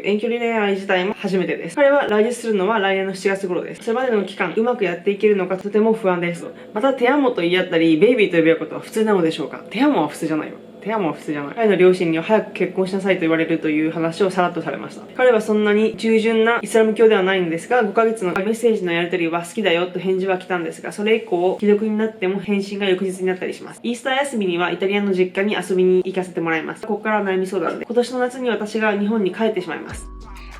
遠距離恋愛自体も初めてです。彼は来日するのは来年の7月頃です。それまでの期間、うまくやっていけるのかとても不安です。また、テアモと言い合ったり、ベイビーと呼び合うことは普通なのでしょうか？テアモは普通じゃないわ。テアモは普通じゃない。彼の両親には早く結婚しなさいと言われるという話をさらっとされました。彼はそんなに従順なイスラム教ではないんですが、5ヶ月のメッセージのやり取りは好きだよと返事は来たんですが、それ以降、既読になっても返信が翌日になったりします。イースター休みにはイタリアの実家に遊びに行かせてもらいます。ここから悩み相談で、今年の夏に私が日本に帰ってしまいます。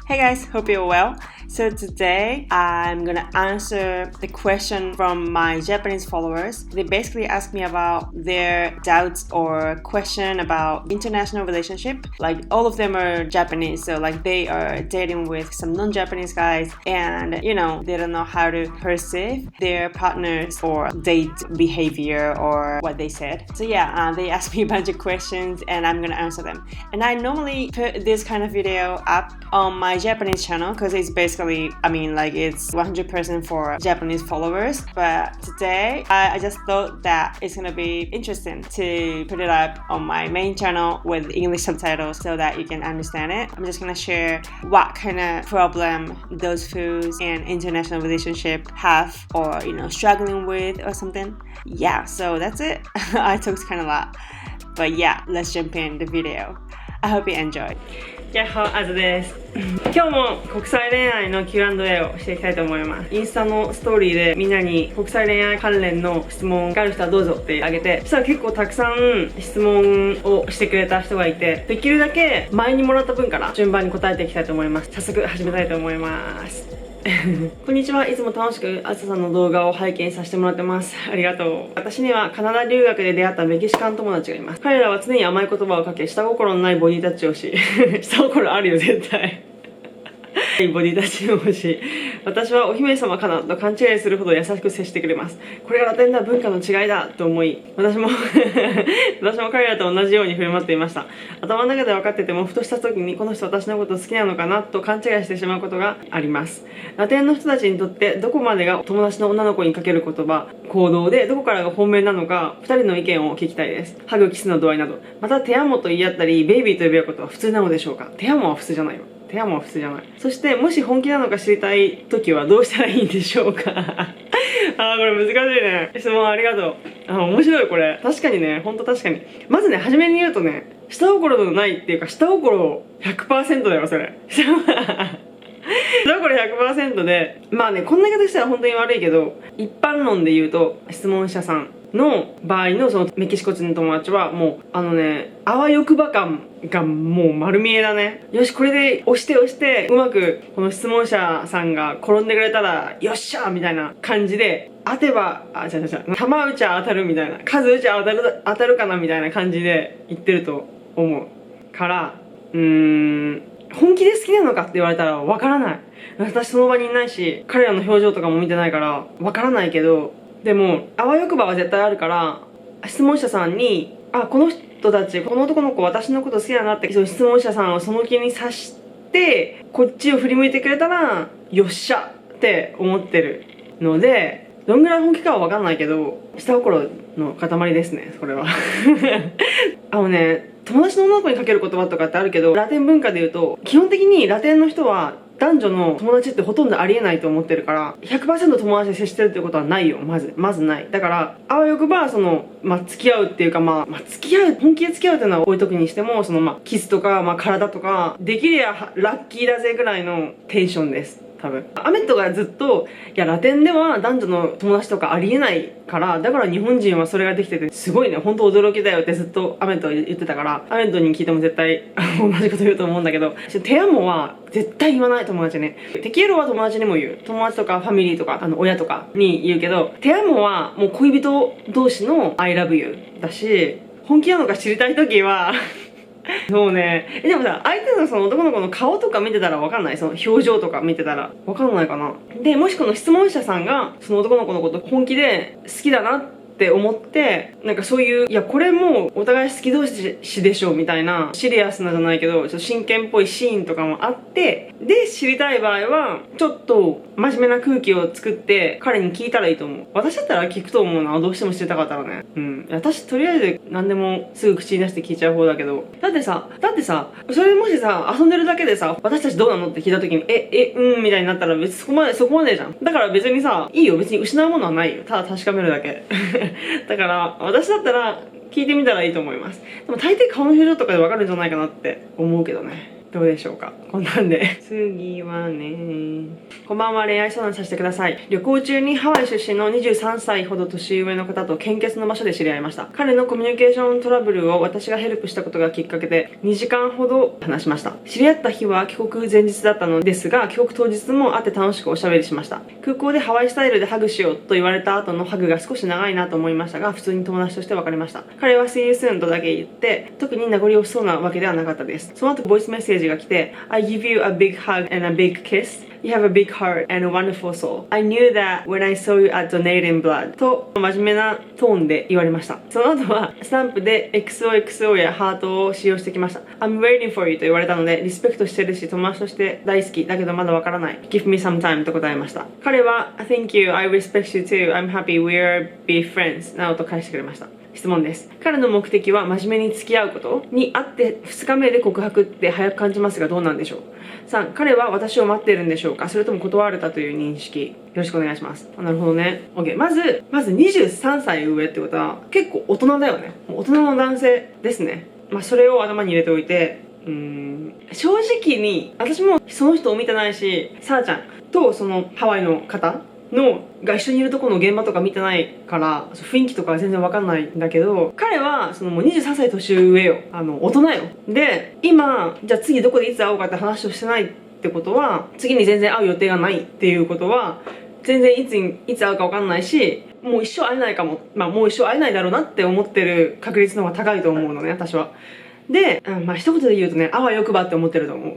Hey guys, hope you're well. So today I'm gonna answer the question from my Japanese followers. They basically asked me about their doubts or question about international relationship. Like all of them are Japanese, so like they are dating with some non-Japanese guys and you know, they don't know how to perceive their partners or date behavior or what they said. So yeah, they asked me a bunch of questions and I'm gonna answer them. And I normally put this kind of video up on my Japanese channel because it's basically, I mean, like it's 100% for Japanese followers. But today, I just thought that it's gonna be interesting to put it up on my main channel with English subtitles so that you can understand it. I'm just gonna share what kind of problem those foods and international relationship have or, you know, struggling with or something. Yeah, so that's it. I talked kind of a lot. But yeah, let's jump in the video. I hope you enjoy. やっほー、あずです。今日も国際恋愛の Q&A をしていきたいと思います。インスタのストーリーでみんなに国際恋愛関連の質問がある人はどうぞってあげて、そしたら結構たくさん質問をしてくれた人がいて、できるだけ前にもらった分から順番に答えていきたいと思います。早速始めたいと思います。こんにちは。いつも楽しくあずさんの動画を拝見させてもらってます。ありがとう。私にはカナダ留学で出会ったメキシカン友達がいます。彼らは常に甘い言葉をかけ、下心のないボディタッチをし下心あるよ絶対ボディタッチをし、私はお姫様かなと勘違いするほど優しく接してくれます。これがラテンな文化の違いだと思い、私も彼らと同じように振る舞っていました。頭の中で分かってても、ふとした時にこの人私のこと好きなのかなと勘違いしてしまうことがあります。ラテンの人たちにとってどこまでが友達の女の子にかける言葉、行動でどこからが本命なのか、2人の意見を聞きたいです。ハグ、キスの度合いなど。また、テアモと言い合ったり、ベイビーと呼び合うことは普通なのでしょうか？テアモは普通じゃないわ。テアモは普通じゃない。そして、もし本気なのか知りたいときはどうしたらいいんでしょうか？これ難しいね。質問ありがとう。面白いこれ。確かにね、ほんと確かに。まずね、初めに言うとね、下心のないっていうか、下心 100% だよ、それ。下心 100% で、まあね、こんな言い方したら本当に悪いけど、一般論で言うと、質問者さんの場合のそのメキシコ人の友達はもうあわよくば感がもう丸見えだね。よし、これで押してうまくこの質問者さんが転んでくれたらよっしゃーみたいな感じで、当てば弾打ちゃ当たるみたいな、数打ちゃ当たるかなみたいな感じで言ってると思うから、本気で好きなのかって言われたらわからない。私その場にいないし、彼らの表情とかも見てないからわからないけど、でもあわよくばは絶対あるから、質問者さんにこの人たち、この男の子私のこと好きだなって、その質問者さんをその気にさしてこっちを振り向いてくれたらよっしゃって思ってるので、どんぐらい本気かは分かんないけど、下心の塊ですね、それは。友達の女の子にかける言葉とかってあるけど、ラテン文化で言うと基本的にラテンの人は男女の友達ってほとんどありえないと思ってるから、 100% 友達で接してるってことはないよ。まずない。だからあわよくば付き合うっていうか、付き合う、本気で付き合うっていうのは置いとくにしても、キスとか体とかできりゃラッキーだぜぐらいのテンションです。多分アメットがずっとラテンでは男女の友達とかありえないから、だから日本人はそれができててすごいね、本当驚きだよってずっとアメットは言ってたから、アメットに聞いても絶対同じこと言うと思うんだけど、テアモは絶対言わない。友達ね。テキエロは友達にも言う。友達とかファミリーとか親とかに言うけど、テアモはもう恋人同士の I love you だし、本気なのか知りたい時はそうね。でもさ、相手のその男の子の顔とか見てたら分かんない？その表情とか見てたら分かんないかな。で、もしこの質問者さんがその男の子のこと本気で好きだなっって思って、なんかそういう、いやこれもうお互い好き同士でしょみたいな、シリアスなじゃないけどちょっと真剣っぽいシーンとかもあって、で知りたい場合はちょっと真面目な空気を作って彼に聞いたらいいと思う。私だったら聞くと思うな、どうしても知りたかったらね。私とりあえず何でもすぐ口に出して聞いちゃう方だけど、だってさそれでもしさ遊んでるだけでさ、私たちどうなのって聞いた時にみたいになったら別にそこまでじゃん。だから別にさ、いいよ、別に失うものはないよ、ただ確かめるだけだから私だったら聞いてみたらいいと思います。でも大抵顔の表情とかでわかるんじゃないかなって思うけどね。どうでしょうか。こんなんで次はね、こんばんは、恋愛相談させてください。旅行中にハワイ出身の23歳ほど年上の方と献血の場所で知り合いました。彼のコミュニケーショントラブルを私がヘルプしたことがきっかけで2時間ほど話しました。知り合った日は帰国前日だったのですが、帰国当日も会って楽しくおしゃべりしました。空港でハワイスタイルでハグしようと言われた後のハグが少し長いなと思いましたが、普通に友達として別れました。彼は See you soon とだけ言って、特に名残惜しそうなわけではなかったです。その後ボイスメッセージが来て、I give you a big hug and a big kiss. You have a big heart and a wonderful soul. I knew that when I saw you at Donating Blood. と真面目なトーンで言われました。その後はスタンプで XOXO やハートを使用してきました。I'm waiting for you と言われたので、リスペクトしてるし友達として大好きだけどまだわからない。Give me some time と答えました。彼は Thank you, I respect you too. I'm happy we'll be friends などと返してくれました。質問です。彼の目的は真面目に付き合うことにあって2日目で告白って早く感じますがどうなんでしょう。3、彼は私を待っているんでしょうか、それとも断られたという認識。よろしくお願いします。なるほどね。 OK。 まず23歳上ってことは結構大人だよね。もう大人の男性ですね。それを頭に入れておいて、正直に私もその人を見てないし、さあちゃんとそのハワイの方が一緒にいるところの現場とか見てないから雰囲気とかは全然わかんないんだけど、彼はそのもう23歳年上よ、大人よ。で今じゃあ次どこでいつ会おうかって話をしてないってことは、次に全然会う予定がないっていうことは、全然いつ会うかわかんないし、もう一生会えないかも、もう一生会えないだろうなって思ってる確率の方が高いと思うのね、私は。で、一言で言うとね、あわよくばって思ってると思う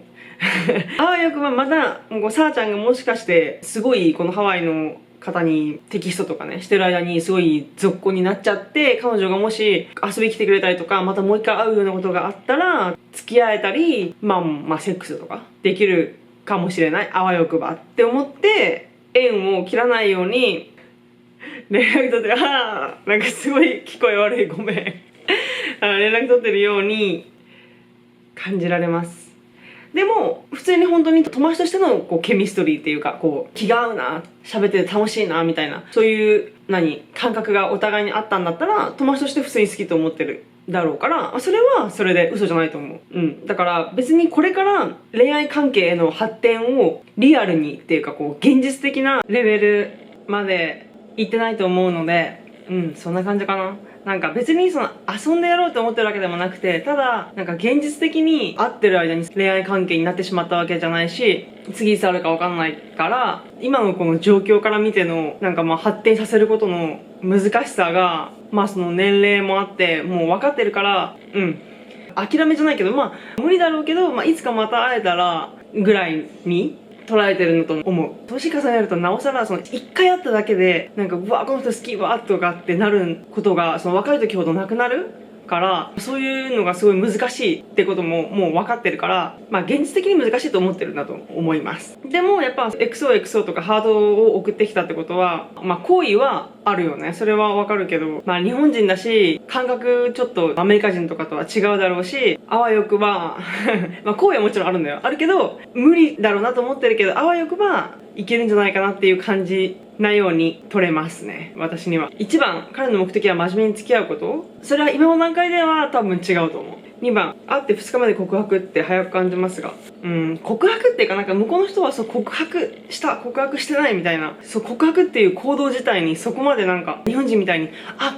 あわよくばまたさあちゃんがもしかしてすごいこのハワイの方にテキストとかねしてる間にすごい続行になっちゃって、彼女がもし遊びに来てくれたりとか、またもう一回会うようなことがあったら付き合えたり、セックスとかできるかもしれない、あわよくばって思って縁を切らないように連絡取って、なんかすごい聞こえ悪い、ごめん連絡取ってるように感じられます。でも普通に本当に友達としてのケミストリーっていうか、気が合うな、喋ってて楽しいなみたいな、そういう感覚がお互いにあったんだったら、友達として普通に好きと思ってるだろうから、それはそれで嘘じゃないと思う。だから別にこれから恋愛関係への発展をリアルにっていうか現実的なレベルまで行ってないと思うので、そんな感じかな。なんか別に遊んでやろうと思ってるわけでもなくて、ただなんか現実的に会ってる間に恋愛関係になってしまったわけじゃないし、次いつあるか分かんないから、今のこの状況から見ての発展させることの難しさが、その年齢もあってもう分かってるから、諦めじゃないけど無理だろうけど、いつかまた会えたらぐらいに捉えてるのと思う。年重ねるとなおさら一回会っただけでうわこの人好きわとかってなることが若い時ほどなくなるから、そういうのがすごい難しいってことももう分かってるから、現実的に難しいと思ってるんだと思います。でもやっぱ XOXO とかハートを送ってきたってことは好意はあるよね。それは分かるけど、日本人だし感覚ちょっとアメリカ人とかとは違うだろうし、あわよくば好意はもちろんあるんだよ、あるけど無理だろうなと思ってるけど、あわよくばいけるんじゃないかなっていう感じなように取れますね、私には。1番、彼の目的は真面目に付き合うこと。それは今の段階では多分違うと思う。2番、会って2日目で告白って早く感じますが、告白っていうか向こうの人は告白した告白してないみたいな、告白っていう行動自体にそこまで日本人みたいに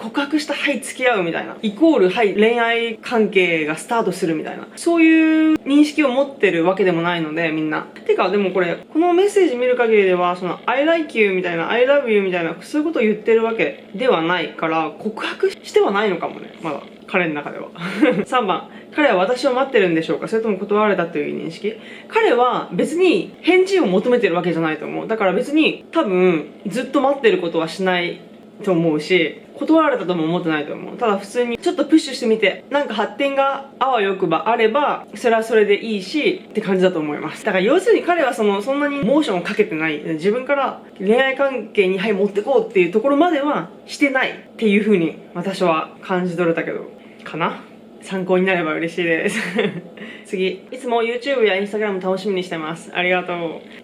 告白したはい付き合うみたいなイコールはい恋愛関係がスタートするみたいな、そういう認識を持ってるわけでもないので、みんなてかでもこのメッセージ見る限りではI like you みたいな I love you みたいなそういうことを言ってるわけではないから、告白してはないのかもね、まだ彼の中では3番、彼は私を待ってるんでしょうか、それとも断られたという認識。彼は別に返事を求めてるわけじゃないと思う。だから別に多分ずっと待ってることはしないと思うし、断られたとも思ってないと思う。ただ普通にちょっとプッシュしてみて、なんか発展があわよくばあれば、それはそれでいいしって感じだと思います。だから要するに彼はそんなにモーションをかけてない、自分から恋愛関係に持ってこうっていうところまではしてないっていう風に私は感じ取れたけどかな。参考になれば嬉しいです次、いつも YouTube や Instagram 楽しみにしてます。ありがとう。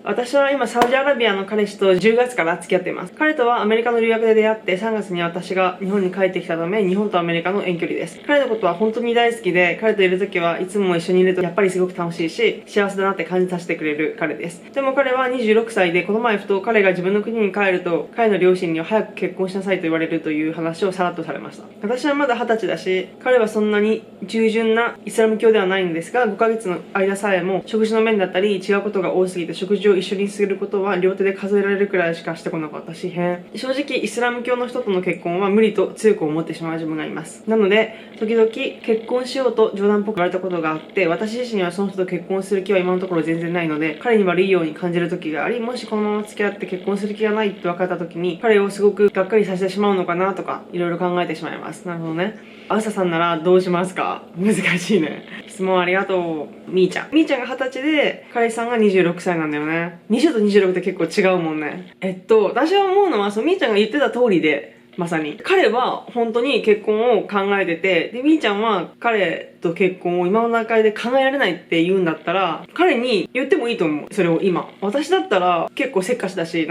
私は今サウジアラビアの彼氏と10月から付き合っています。彼とはアメリカの留学で出会って3月に私が日本に帰ってきたため、日本とアメリカの遠距離です。彼のことは本当に大好きで、彼といる時はいつも一緒にいるとやっぱりすごく楽しいし、幸せだなって感じさせてくれる彼です。でも彼は26歳で、この前ふと彼が自分の国に帰ると彼の両親には早く結婚しなさいと言われるという話をさらっとされました。私はまだ20歳だし、彼はそんなに従順なイスラム教ではないのですが、5ヶ月の間さえも食事の面だったり違うことが多すぎて、食事を一緒にすることは両手で数えられるくらいしかしてこなかったし、正直イスラム教の人との結婚は無理と強く思ってしまう自分がいます。なので時々結婚しようと冗談っぽく言われたことがあって、私自身はその人と結婚する気は今のところ全然ないので、彼に悪いように感じる時があり、もしこのまま付き合って結婚する気がないって分かった時に彼をすごくがっかりさせてしまうのかなとかいろいろ考えてしまいます。なるほどね。あささんならどうしますか？難しいね。質問ありがとう。みーちゃんが20歳で彼氏さんが26歳なんだよね。20と26って結構違うもんね。私は思うのはみーちゃんが言ってた通りで、まさに彼は本当に結婚を考えてて、でみーちゃんは彼と結婚を今の段階で考えられないって言うんだったら、彼に言ってもいいと思う。それを今私だったら結構せっかちだし、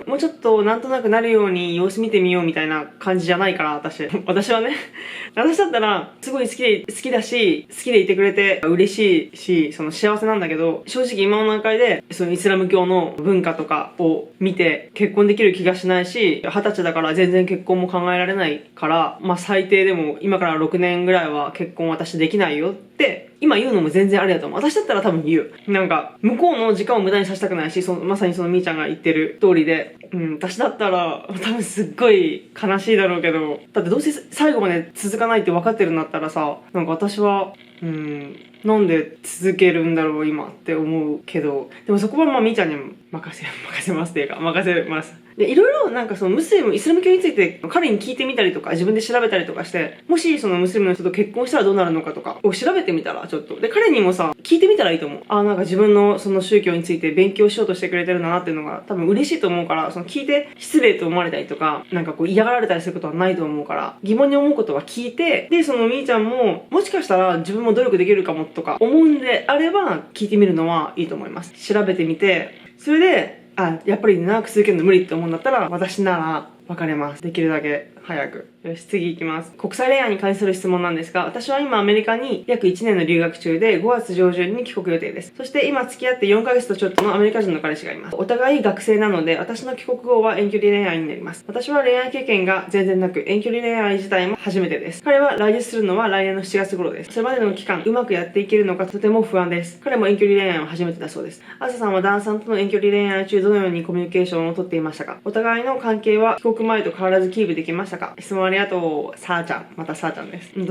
もうちょっとなんとなくなるように様子見てみようみたいな感じじゃないから私はね私だったらすごい好きだし、好きでいてくれて嬉しいし、その幸せなんだけど、正直今の段階でそのイスラム教の文化とかを見て結婚できる気がしないし、20歳だから全然結婚も考えられないから、最低でも今から6年ぐらいは結婚私できないよって今言うのも全然ありだと思う。私だったら多分言う。なんか向こうの時間を無駄にさせたくないし、まさにみーちゃんが言ってる通りで、私だったら多分すっごい悲しいだろうけど、だってどうせ最後まで続かないって分かってるんだったらさ、なんか私はなんで続けるんだろう今って思うけど、でもそこはみーちゃんにも任せますっていうか任せます。でいろいろなんかそのイスラム教について彼に聞いてみたりとか自分で調べたりとかして、もしそのムスリムの人と結婚したらどうなるのかとかを調べてみたらちょっとで彼にもさ聞いてみたらいいと思う。なんか自分のその宗教について勉強しようとしてくれてるんだなっていうのが多分嬉しいと思うから、その聞いて失礼と思われたりとかなんか嫌がられたりすることはないと思うから、疑問に思うことは聞いて、でそのみーちゃんももしかしたら自分も努力できるかもとか思うんであれば聞いてみるのはいいと思います。調べてみて、それでやっぱり長く続けるの無理って思うんだったら私なら別れます。できるだけ早く。よし、次行きます。国際恋愛に関する質問なんですが、私は今アメリカに約1年の留学中で5月上旬に帰国予定です。そして今付き合って4ヶ月とちょっとのアメリカ人の彼氏がいます。お互い学生なので、私の帰国後は遠距離恋愛になります。私は恋愛経験が全然なく、遠距離恋愛自体も初めてです。彼は来日するのは来年の7月頃です。それまでの期間、うまくやっていけるのかとても不安です。彼も遠距離恋愛は初めてだそうです。あささんは旦那さんとの遠距離恋愛中どのようにコミュニケーションをとっていましたか？お互いの関係は帰国前と変わらずキープできましたか？質問ありがとう。さあちゃん。またさあちゃんです。遠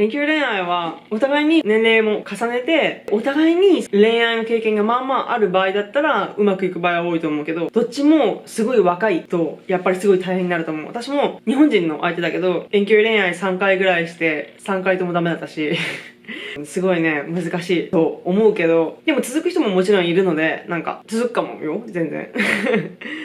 距離恋愛はお互いに年齢も重ねて、お互いに恋愛の経験がまあまあある場合だったらうまくいく場合は多いと思うけど、どっちもすごい若いとやっぱりすごい大変になると思う。私も日本人の相手だけど遠距離恋愛3回ぐらいして3回ともダメだったしすごいね難しいと思うけど、でも続く人ももちろんいるので、なんか続くかもよ全然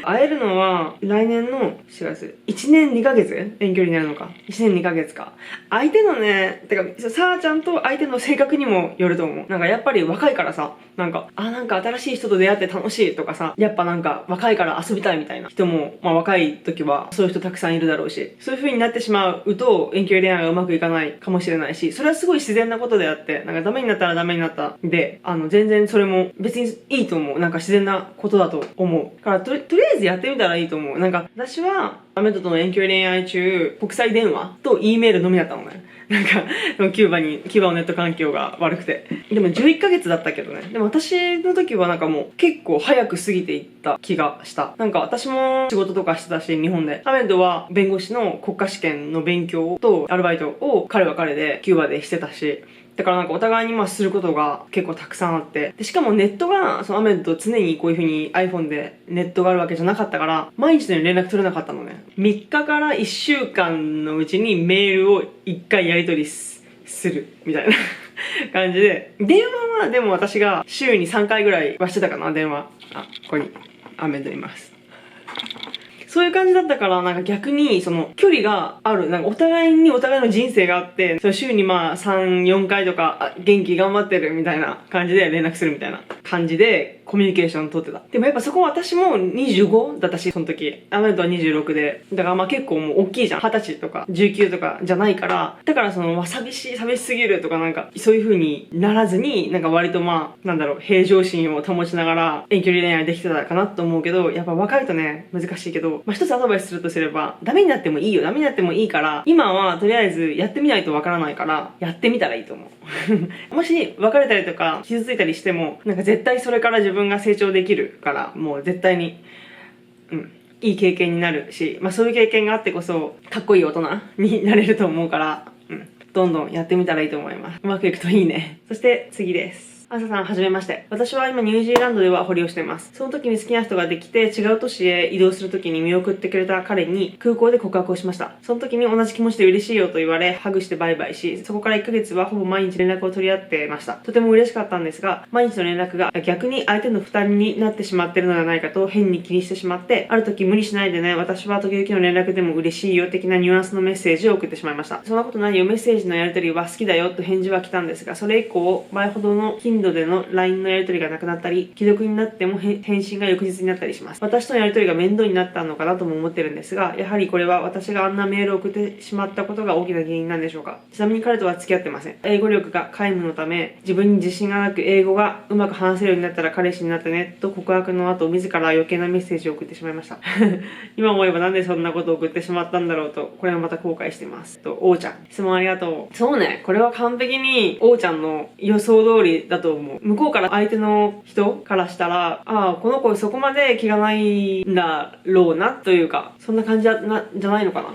会えるのは来年の4月1年2ヶ月遠距離になるのか、1年2ヶ月か。相手のねさあちゃんと相手の性格にもよると思う。なんかやっぱり若いからさ、なんか新しい人と出会って楽しいとかさ、やっぱなんか若いから遊びたいみたいな人も若い時はそういう人たくさんいるだろうし、そういう風になってしまうと遠距離恋愛がうまくいかないかもしれないし、それはすごい自然なことであって、なんかダメになったらダメになったで、全然それも別にいいと思う。なんか自然なことだと思うから、とりあえずやってみたらいいと思う。なんか私はアメとの遠距離恋愛中国際電話と E メールのみだったのね。なんかキューバのネット環境が悪くて、でも11ヶ月だったけどね。でも私の時はなんかもう結構早く過ぎていった気がした。なんか私も仕事とかしてたし、日本でアメドは弁護士の国家試験の勉強とアルバイトを彼は彼でキューバでしてたし、だからなんかお互いにすることが結構たくさんあって、でしかもネットがそのアメンと常にこういう風に iPhone でネットがあるわけじゃなかったから、毎日のように連絡取れなかったのね。3日から1週間のうちにメールを1回やり取りするみたいな感じで、電話はでも私が週に3回ぐらいはしてたかな、電話。ここにアメントいます。そういう感じだったから、なんか逆に、その、距離がある。なんかお互いにお互いの人生があって、その週に3、4回とか、元気頑張ってるみたいな感じで連絡するみたいな感じで、コミュニケーション取ってた。でもやっぱそこは私も25だったし、その時。アメントは26で。だから結構もう大きいじゃん。20歳とか19とかじゃないから。だからその、寂しすぎるとかなんか、そういう風にならずに、なんか割と平常心を保ちながら遠距離恋愛できてたかなと思うけど、やっぱ若いとね、難しいけど、一つアドバイスするとすれば、ダメになってもいいよ。ダメになってもいいから、今はとりあえずやってみないとわからないから、やってみたらいいと思う。もし別れたりとか傷ついたりしても、なんか絶対それから自分が成長できるから、もう絶対に、いい経験になるし、そういう経験があってこそ、かっこいい大人になれると思うから、どんどんやってみたらいいと思います。うまくいくといいね。そして次です。アサさん、はじめまして。私は今ニュージーランドでワーホリをしています。その時に好きな人ができて違う都市へ移動する時に見送ってくれた彼に空港で告白をしました。その時に同じ気持ちで嬉しいよと言われ、ハグしてバイバイし、そこから1ヶ月はほぼ毎日連絡を取り合ってました。とても嬉しかったんですが、毎日の連絡が逆に相手の負担になってしまっているのではないかと変に気にしてしまって、ある時無理しないでね、私は時々の連絡でも嬉しいよ的なニュアンスのメッセージを送ってしまいました。そんなことないよ、メッセージのやり取りは好きだよと返事は来たんですが、それ以降、前ほどの頻度での LINEのやり取りがなくなったり、既読になっても返信が翌日になったりします。私とのやり取りが面倒になったのかなとも思ってるんですが、やはりこれは私があんなメールを送ってしまったことが大きな原因なんでしょうか。ちなみに彼とは付き合ってません。英語力が皆無のため、自分に自信がなく英語がうまく話せるようになったら彼氏になってねと告白の後、自ら余計なメッセージを送ってしまいました。今思えばなんでそんなことを送ってしまったんだろうと、これはまた後悔しています。おーちゃん、質問ありがとう。そうね、これは完璧におーちゃんの予想通りだと思う。向こうから相手の人からしたら、この子そこまで気がないんだろうなというか、そんな感じじゃないのかな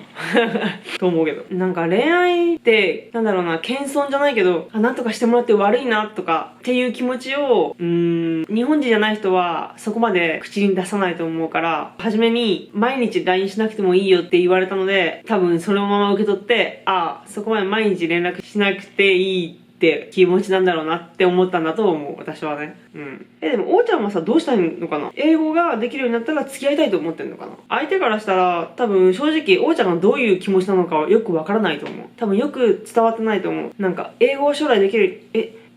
と思うけど。なんか恋愛って、謙遜じゃないけど、なんとかしてもらって悪いなとかっていう気持ちを、日本人じゃない人はそこまで口に出さないと思うから、初めに毎日 LINE しなくてもいいよって言われたので、多分そのまま受け取って、そこまで毎日連絡しなくていいって気持ちなんだろうなって思ったんだと思う、私はね。でも、おーちゃんはさ、どうしたいのかな。英語ができるようになったら付き合いたいと思ってんのかな。相手からしたら、多分正直、おーちゃんがどういう気持ちなのかはよくわからないと思う。多分よく伝わってないと思う。英語を将来できる、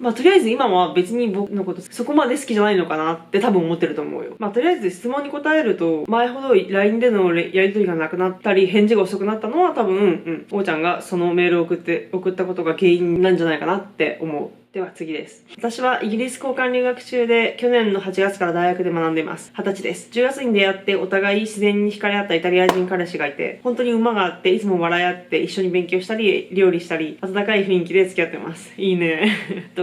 とりあえず今は別に僕のことそこまで好きじゃないのかなって多分思ってると思うよ。とりあえず質問に答えると、前ほど LINE でのやり取りがなくなったり、返事が遅くなったのは多分、おーちゃんがそのメールを送ったことが原因なんじゃないかなって思う。では次です。私はイギリス交換留学中で、去年の8月から大学で学んでいます。20歳です。10月に出会ってお互い自然に惹かれ合ったイタリア人彼氏がいて、本当に馬があって、いつも笑い合って一緒に勉強したり、料理したり、温かい雰囲気で付き合ってます。いいね。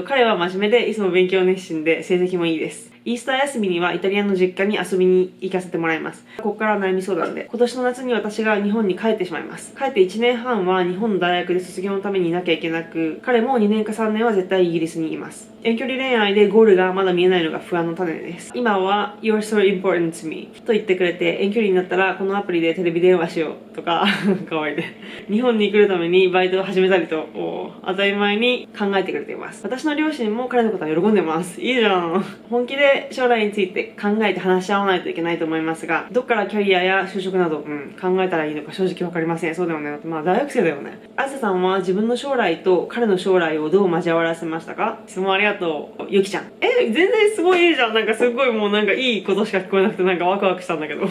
彼は真面目で、いつも勉強熱心で、成績もいいです。イースター休みにはイタリアの実家に遊びに行かせてもらいます。ここから悩み相談で、今年の夏に私が日本に帰ってしまいます。帰って1年半は日本の大学で卒業のためにいなきゃいけなく、彼も2年か3年は絶対イギリスにいます。遠距離恋愛でゴールがまだ見えないのが不安の種です。今は You're so important to me と言ってくれて、遠距離になったらこのアプリでテレビ電話しようとかかわいいね。日本に来るためにバイトを始めたりと当たり前に考えてくれています。私の両親も彼のことは喜んでます。いいじゃん。本気で将来について考えて話し合わないといけないと思いますが、どっからキャリアや就職など、考えたらいいのか正直わかりません。そうだよね。大学生だよね。あずさんは自分の将来と彼の将来をどう交わらせましたか？質問ありがとう。ゆきちゃん。全然すごいいいじゃん。すごいもういいことしか聞こえなくてワクワクしたんだけど。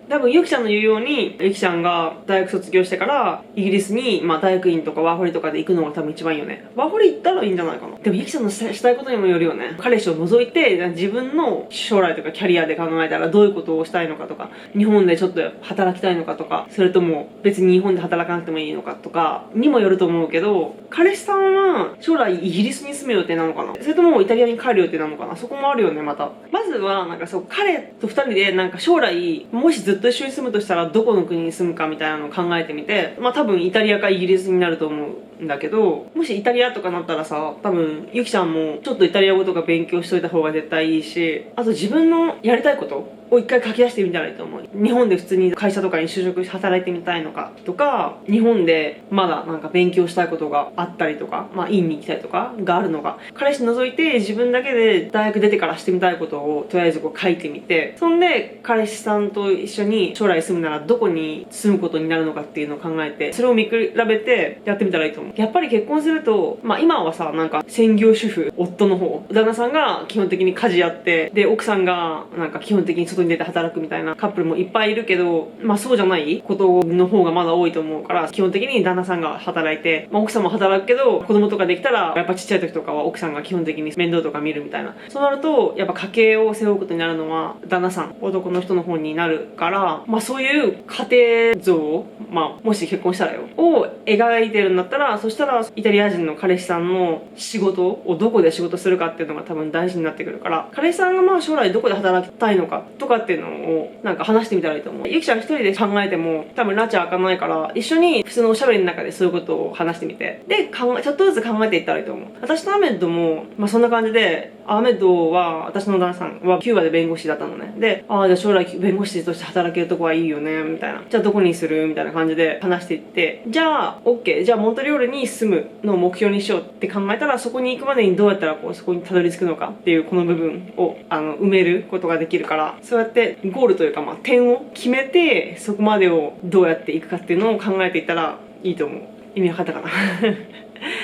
多分ゆきちゃんの言うように、ゆきちゃんが大学卒業してからイギリスに大学院とかワーホリとかで行くのが多分一番いいよね。ワーホリ行ったらいいんじゃないかな。でもゆきちゃんのしたいことにもよるよね。彼氏を除いて自分の将来とかキャリアで考えたらどういうことをしたいのかとか、日本でちょっと働きたいのかとか、それとも別に日本で働かなくてもいいのかとかにもよると思うけど、彼氏さんは将来イギリスに住む予定なのかな、それともイタリアに帰る予定なのかな、そこもあるよね。まずは彼と2人で将来もしずっと一緒に住むとしたらどこの国に住むかみたいなのを考えてみて、多分イタリアかイギリスになると思う。んだけど、もしイタリアとかなったらさ、多分ゆきちゃんもちょっとイタリア語とか勉強しといた方が絶対いいし、あと自分のやりたいことを一回書き出してみたらいいと思う。日本で普通に会社とかに就職して働いてみたいのかとか、日本でまだなんか勉強したいことがあったりとか、まあ院に行きたいとかがあるのが、彼氏除いて自分だけで大学出てからしてみたいことをとりあえずこう書いてみて、そんで彼氏さんと一緒に将来住むならどこに住むことになるのかっていうのを考えて、それを見比べてやってみたらいいと思う。やっぱり結婚すると、まあ今はさ、なんか専業主婦、夫の方、旦那さんが基本的に家事やって、で奥さんがなんか基本的に外に出て働くみたいなカップルもいっぱいいるけど、まあそうじゃないことの方がまだ多いと思うから、基本的に旦那さんが働いて、まあ奥さんも働くけど、子供とかできたらやっぱちっちゃい時とかは奥さんが基本的に面倒とか見るみたいな。そうなるとやっぱ家計を背負うことになるのは旦那さん、男の人の方になるから、まあそういう家庭像を、まあもし結婚したらよ、を描いてるんだったら、そしたらイタリア人の彼氏さんの仕事をどこで仕事するかっていうのが多分大事になってくるから、彼氏さんがまあ将来どこで働きたいのかとかっていうのをなんか話してみたらいいと思う。ゆきちゃん一人で考えても多分拉致開かないから、一緒に普通のおしゃべりの中でそういうことを話してみて、でちょっとずつ考えていったらいいと思う。私とアメッドもまあそんな感じで、アメッドは私の旦那さんはキューバで弁護士だったのね。で、じゃあ将来弁護士として働けるとこはいいよねみたいな、じゃあどこにするみたいな感じで話していって、じゃあ OK、 じゃあモントリオールに住むのを目標にしようって考えたら、そこに行くまでにどうやったらこうそこにたどり着くのかっていうこの部分を埋めることができるから、そうやってゴールというか、まあ点を決めてそこまでをどうやっていくかっていうのを考えていったらいいと思う。意味わかったかな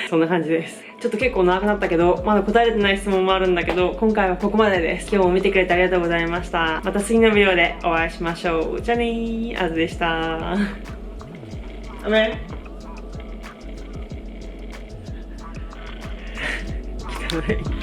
そんな感じです。ちょっと結構長くなったけど、まだ答えれてない質問もあるんだけど、今回はここまでです。今日も見てくれてありがとうございました。また次のビデオでお会いしましょう。じゃあねー、あずでした。あめ汚い